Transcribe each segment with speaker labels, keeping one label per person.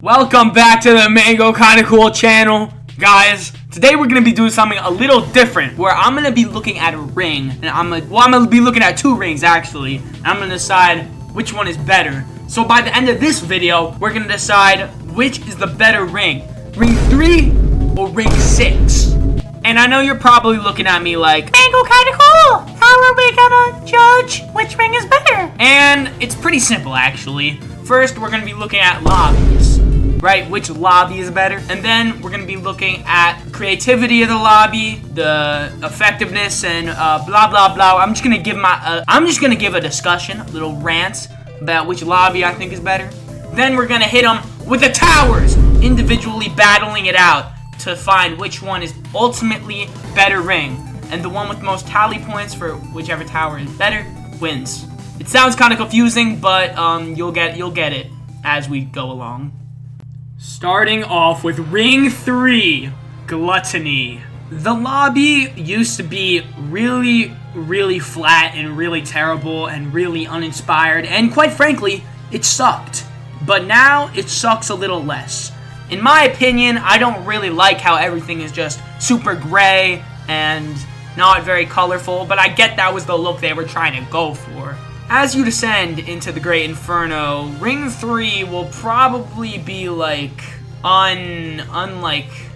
Speaker 1: Welcome back to the Mango Kinda Cool channel, guys. Today we're gonna be doing something a little different, where I'm gonna be looking at a ring, and I'm gonna be looking at two rings actually, and I'm gonna decide which one is better. So by the end of this video, we're gonna decide which is the better ring, ring 3 or ring 6. And I know you're probably looking at me like, Mango Kinda Cool, how are we gonna judge which ring is better? And it's pretty simple actually. First, we're gonna be looking at lobbies. Right, which lobby is better, and then we're gonna be looking at creativity of the lobby, the effectiveness, and blah blah blah. I'm just gonna give a discussion, a little rant about which lobby I think is better. Then we're gonna hit them with the towers, individually battling it out to find which one is ultimately better ring, and the one with the most tally points for whichever tower is better wins. It sounds kind of confusing, but you'll get it as we go along. Starting off with ring 3, gluttony. The lobby used to be really flat and really terrible and really uninspired, and quite frankly, it sucked. But now it sucks a little less. In my opinion, I don't really like how everything is just super gray and not very colorful, but I get that was the look they were trying to go for. As you descend into the Great Inferno, ring 3 will probably be like,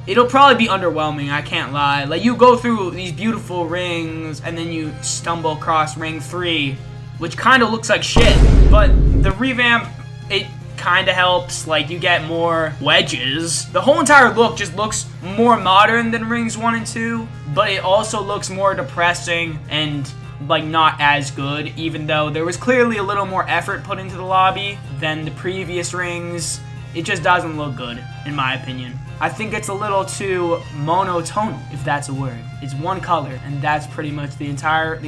Speaker 1: it'll probably be underwhelming, I can't lie. Like, you go through these beautiful rings, and then you stumble across ring 3, which kind of looks like shit, but the revamp, it kind of helps. Like, you get more wedges. The whole entire look just looks more modern than rings 1 and 2, but it also looks more depressing and like not as good, even though there was clearly a little more effort put into the lobby than the previous rings. It just doesn't look good, in my opinion. I think it's a little too monotonal, if that's a word. It's one color, and that's pretty much the entire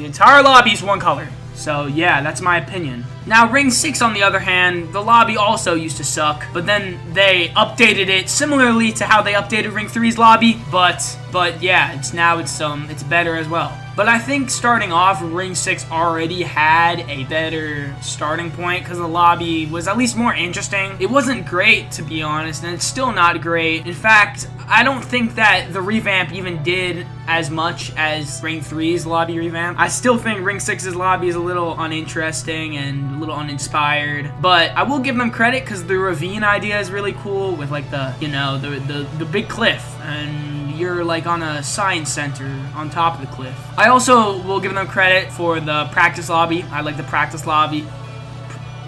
Speaker 1: lobby is one color. So yeah, that's my opinion. Now ring 6 on the other hand, the lobby also used to suck, but then they updated it similarly to how they updated ring 3's lobby, but yeah, it's better as well. But I think starting off, ring 6 already had a better starting point because the lobby was at least more interesting. It wasn't great, to be honest, and it's still not great. In fact, I don't think that the revamp even did as much as ring 3's lobby revamp. I still think ring 6's lobby is a little uninteresting and a little uninspired, but I will give them credit because the ravine idea is really cool with like the big cliff, and you're like on a science center on top of the cliff. I also will give them credit for the practice lobby. I like the practice lobby.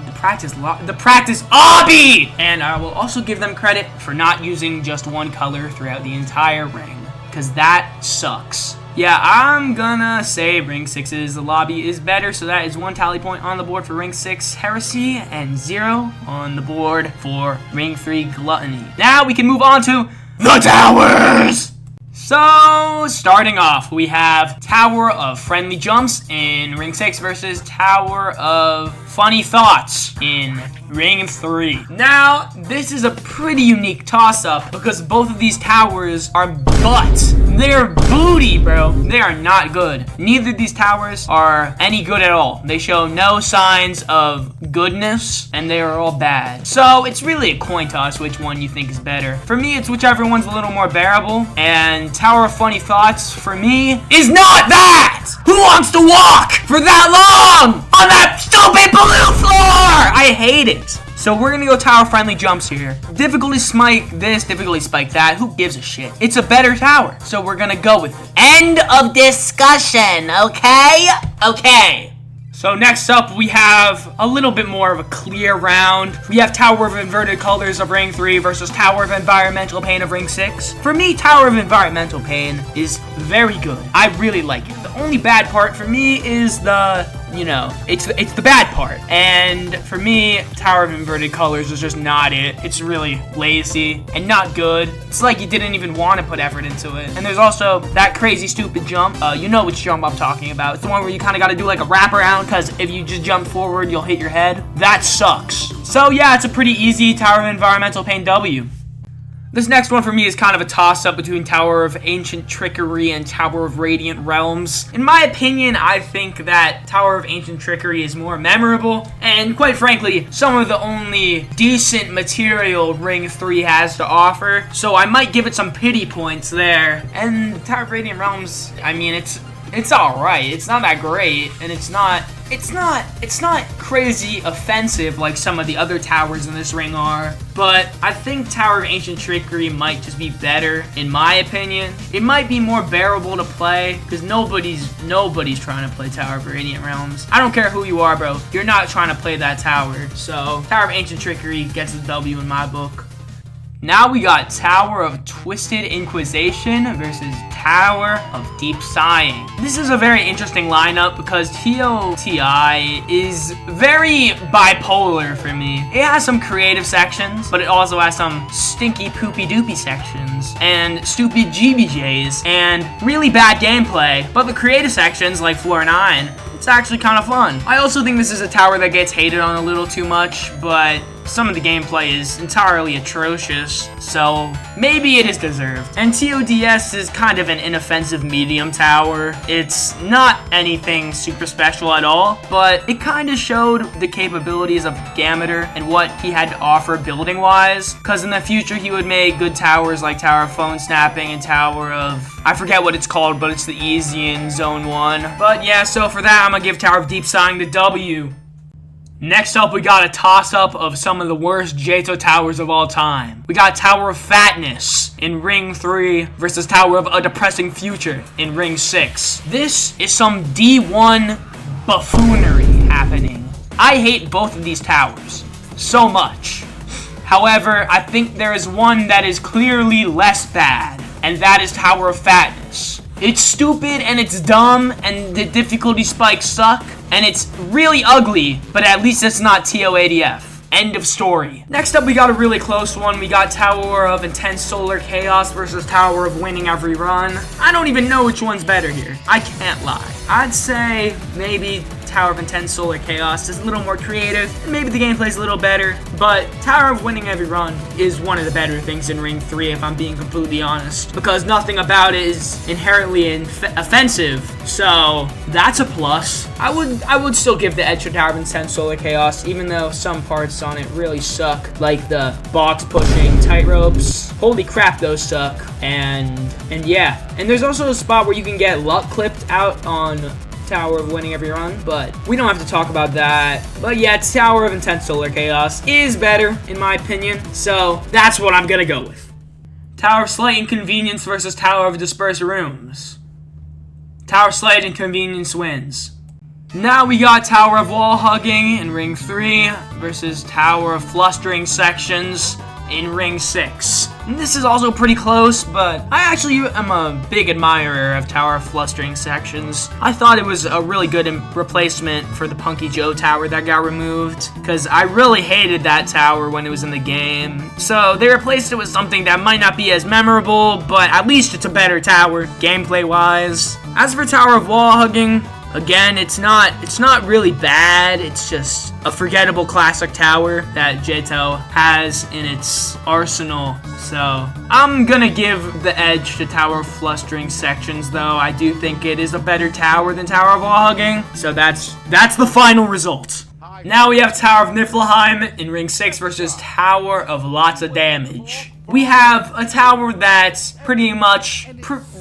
Speaker 1: The practice lobby! And I will also give them credit for not using just one color throughout the entire ring, because that sucks. Yeah, I'm gonna say ring 6's lobby is better, so that is 1 tally point on the board for ring 6 heresy and 0 on the board for ring 3 gluttony. Now we can move on to the towers! So, starting off, we have Tower of Friendly Jumps in ring 6 versus Tower of Funny Thoughts in ring 3. Now, this is a pretty unique toss-up because both of these towers are butt. They're booty, bro. They are not good. Neither of these towers are any good at all. They show no signs of goodness, and they are all bad. So, it's really a coin toss which one you think is better. For me, it's whichever one's a little more bearable, and Tower of Funny Thoughts, for me, is not that! Who wants to walk for that long on that stupid balloon floor? I hate it. So we're gonna go Tower Friendly Jumps here. Difficulty spike this, difficulty spike that. Who gives a shit? It's a better tower, so we're gonna go with it. End of discussion, okay? Okay. So next up, we have a little bit more of a clear round. We have Tower of Inverted Colors of ring 3 versus Tower of Environmental Pain of ring 6. For me, Tower of Environmental Pain is very good. I really like it. The only bad part for me is it's the bad part. And for me, Tower of Inverted Colors is just not it. It's really lazy and not good. It's like you didn't even want to put effort into it. And there's also that crazy stupid jump. You know which jump I'm talking about. It's the one where you kind of got to do like a wraparound, because if you just jump forward, you'll hit your head. That sucks. So yeah, it's a pretty easy Tower of Environmental Pain W. This next one for me is kind of a toss-up between Tower of Ancient Trickery and Tower of Radiant Realms. In my opinion, I think that Tower of Ancient Trickery is more memorable, and quite frankly, some of the only decent material Ring 3 has to offer, so I might give it some pity points there. And Tower of Radiant Realms, I mean, it's alright. It's not that great, and it's not crazy offensive like some of the other towers in this ring are, but I think Tower of Ancient Trickery might just be better, in my opinion. It might be more bearable to play, because nobody's trying to play Tower of Radiant Realms. I don't care who you are, bro. You're not trying to play that tower, so Tower of Ancient Trickery gets the W in my book. Now we got Tower of Twisted Inquisition versus Tower of Deep Sighing. This is a very interesting lineup because TOTI is very bipolar for me. It has some creative sections, but it also has some stinky poopy doopy sections, and stupid GBJs, and really bad gameplay. But the creative sections, like Floor 9, it's actually kind of fun. I also think this is a tower that gets hated on a little too much, but some of the gameplay is entirely atrocious, so maybe it is deserved. And TODS is kind of an inoffensive medium tower. It's not anything super special at all, but it kind of showed the capabilities of Gameter and what he had to offer building-wise, because in the future he would make good towers like Tower of Phone Snapping and Tower of... I forget what it's called, but it's the easy in Zone 1. But yeah, so for that, I'm gonna give Tower of Deep Sighing the W. Next up, we got a toss-up of some of the worst JTOH towers of all time. We got Tower of Fatness in Ring 3 versus Tower of a Depressing Future in Ring 6. This is some D1 buffoonery happening. I hate both of these towers so much. However, I think there is one that is clearly less bad, and that is Tower of Fatness. It's stupid and it's dumb and the difficulty spikes suck and it's really ugly, but at least it's not TOADF. End of story. Next up, we got a really close one. We got Tower of Intense Solar Chaos versus Tower of Winning Every Run. I don't even know which one's better here. I can't lie. I'd say maybe Tower of Intense Solar Chaos is a little more creative, and maybe the gameplay's a little better, but Tower of Winning Every Run is one of the better things in Ring 3, if I'm being completely honest, because nothing about it is inherently offensive, so that's a plus. I would still give the edge to Tower of Intense Solar Chaos, even though some parts on it really suck, like the box pushing tight ropes. Holy crap, those suck. And yeah, and there's also a spot where you can get luck clipped out on Tower of Winning Every Run, but we don't have to talk about that. But yeah, Tower of Intense Solar Chaos is better, in my opinion, so that's what I'm gonna go with. Tower of Slight Inconvenience versus Tower of Dispersed Rooms. Tower of Slight Inconvenience wins. Now we got Tower of Wall Hugging in Ring 3 versus Tower of Flustering Sections in Ring 6. And this is also pretty close, but I actually am a big admirer of Tower of Flustering Sections. I thought it was a really good replacement for the Punky Joe tower that got removed, because I really hated that tower when it was in the game. So they replaced it with something that might not be as memorable, but at least it's a better tower, gameplay-wise. As for Tower of Wall Hugging, again, it's not really bad. It's just a forgettable classic tower that JTOH has in its arsenal. So I'm gonna give the edge to Tower of Flustering Sections, though. I do think it is a better tower than Tower of Wall Hugging. So that's the final result. Now we have Tower of Niflheim in Ring 6 versus Tower of Lots of Damage. We have a tower that's pretty much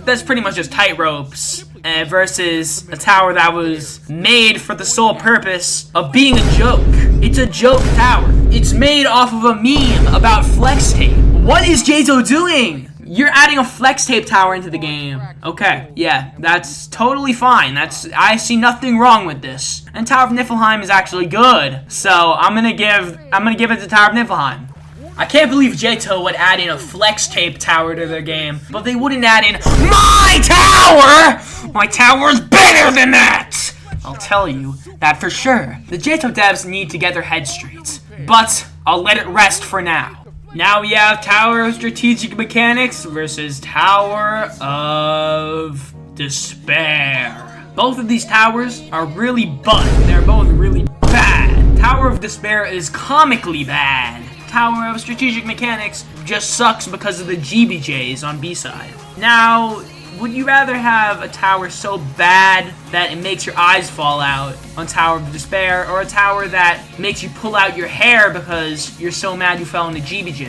Speaker 1: just tight ropes. Versus a tower that was made for the sole purpose of being a joke. It's a joke tower. It's made off of a meme about flex tape. What is JTOH doing? You're adding a flex tape tower into the game. Okay, yeah, that's totally fine. I see nothing wrong with this. And Tower of Niflheim is actually good. So I'm gonna give it to Tower of Niflheim. I can't believe JTOH would add in a flex tape tower to their game, but they wouldn't add in my tower! My tower is better than that! I'll tell you that for sure. The JTOH devs need to get their heads straight, but I'll let it rest for now. Now we have Tower of Strategic Mechanics versus Tower of Despair. Both of these towers are really butt. They're both really bad. Tower of Despair is comically bad. Tower of Strategic Mechanics just sucks because of the GBJs on B-side. Now, would you rather have a tower so bad that it makes your eyes fall out on Tower of Despair, or a tower that makes you pull out your hair because you're so mad you fell into GBJ,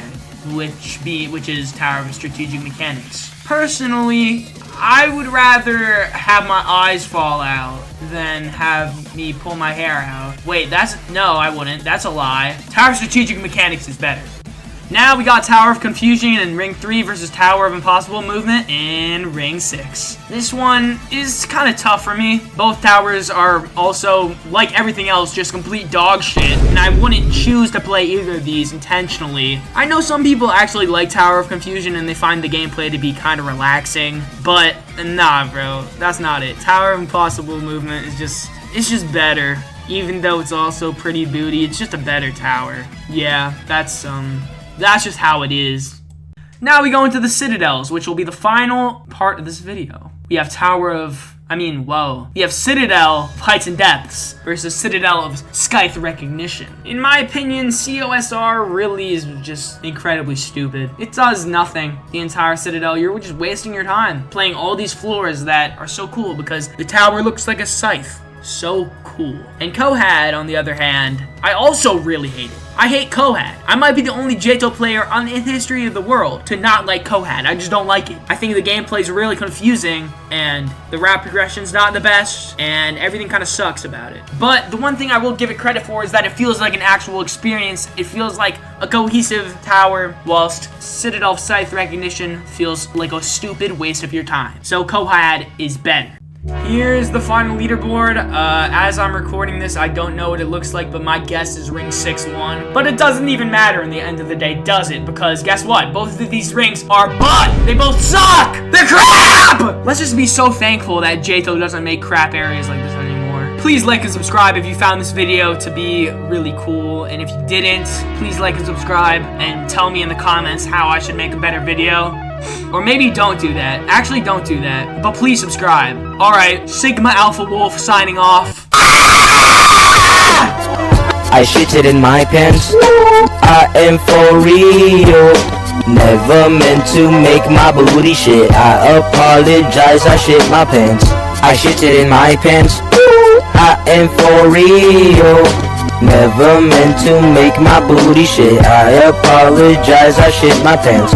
Speaker 1: which is Tower of Strategic Mechanics? Personally, I would rather have my eyes fall out than have me pull my hair out. Wait, no, I wouldn't. That's a lie. Tower of Strategic Mechanics is better. Now we got Tower of Confusion in Ring 3 versus Tower of Impossible Movement in Ring 6. This one is kind of tough for me. Both towers are also, like everything else, just complete dog shit, and I wouldn't choose to play either of these intentionally. I know some people actually like Tower of Confusion and they find the gameplay to be kind of relaxing, but nah, bro, that's not it. Tower of Impossible Movement is it's just better. Even though it's also pretty booty, it's just a better tower. Yeah, that's just how it is. Now we go into the Citadels, which will be the final part of this video. We have we have Citadel of Heights and Depths versus Citadel of Scythe Recognition. In my opinion, COSR really is just incredibly stupid. It does nothing. The entire Citadel, you're just wasting your time playing all these floors that are so cool because the tower looks like a scythe. So cool. And Kohad, on the other hand, I also really hate it. I hate Kohad. I might be the only JTOH player in the history of the world to not like Kohad. I just don't like it. I think the gameplay is really confusing, and the route progression's not the best, and everything kind of sucks about it. But the one thing I will give it credit for is that it feels like an actual experience. It feels like a cohesive tower, whilst Citadel of Scythe Recognition feels like a stupid waste of your time. So Kohad is better. Here's the final leaderboard. As I'm recording this, I don't know what it looks like, but my guess is Ring 6-1. But it doesn't even matter in the end of the day, does it? Because guess what? Both of these rings are butt! They both suck! They're crap! Let's just be so thankful that JTOH doesn't make crap areas like this anymore. Please like and subscribe if you found this video to be really cool. And if you didn't, please like and subscribe and tell me in the comments how I should make a better video. Or maybe don't do that. Actually, don't do that. But please subscribe. Alright, Sigma Alpha Wolf signing off.
Speaker 2: I shitted in my pants. I am for real. Never meant to make my booty shit. I apologize, I shit my pants. I shitted in my pants. I am for real. Never meant to make my booty shit. I apologize, I shit my pants.